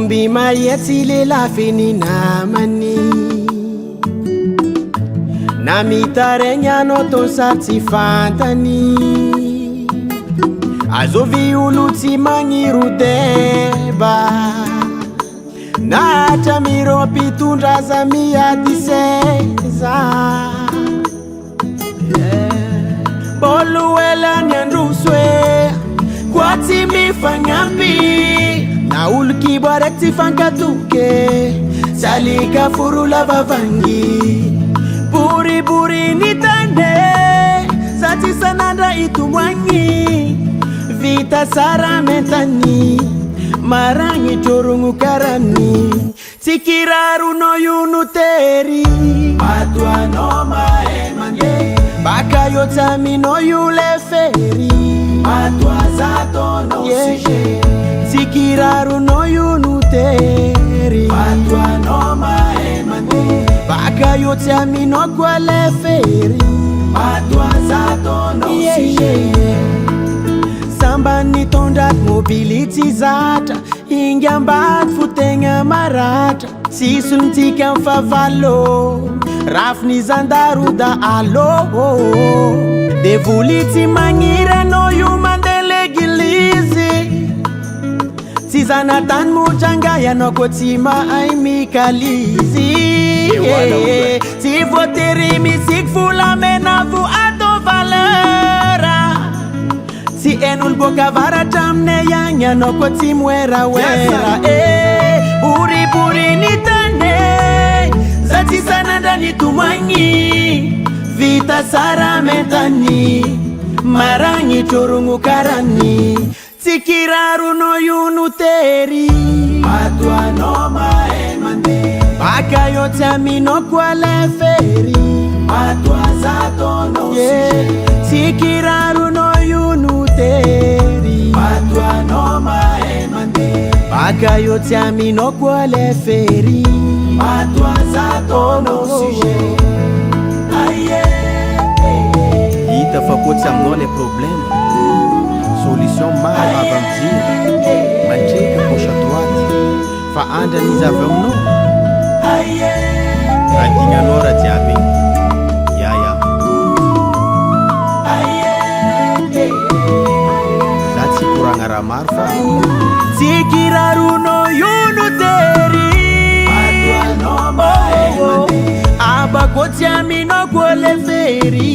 Omby mahetsi lelafy ny namany, na mitaregny anao tao sary tsy fantany. Azovy olo tsy magniry deba, nahatra mireo mpitondra aza miady seza. Bolo elany androso e, koa tsy mifagnampy, na olo kiboare tsy fankatoke, tsy alika foro lavavangy. Buri ni tane, sa tsy sanandra itomoagny, vita sara mentany, maragny trorogno karany. Tsy kiraro no io no tery, matoanao mahay mandeha, baka io tsy aminao io le fery, matoazatonao sujet. Tsy kiraro no io no tery, matoanao mahay mandeha, baka io tsy aminao koa le fery, matoazatonao sujet. Samba nitondra mobily tsy zatra, ingy ambady fotegna maratra, sisony tsika mifavalo, rafiny zandaro da alo. De voly tsy magniry anao io mandeha l'eglizy, tsy zanatany motrangay anao koa tsy mahay mikalizy. Tsy voatery misiky volamena vo atao valera, tsy enolo boka avaratra aminay agny anao koa tsy moeraoera. Bori ny tane, za tsy sanandra nitomagny, vita sara mentany, maragny trorogno karany. Tsy kiraro no io no tery, matoanao mahay mandeha, baka io tsy aminao koa le fery, matoazatonao sujet. Tsy kiraro no io no tery, matoanao mahay mandeha, baka io tsy aminao koa le fery, matoazatonao sujet. Hita fa koa tsy aminao le problème, solution maro avy am'jiro, mandreka gauche à droite, fa andranizy avy aminao. Adignanao raha jiaby ya za tsy koragna raha maro fa tsy kiraronao io no tery, matoanao mahay mandeha, abako tsy aminao koa le fery,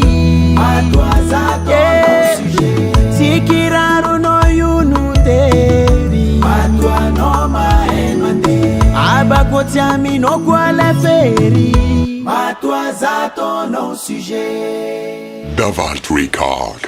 matoazatonao sujet. Tsy kiraronao io no tery, matoanao mahay mandeha, abako tsy aminao koa le fery, matoazatonao sujet. Davalt Record.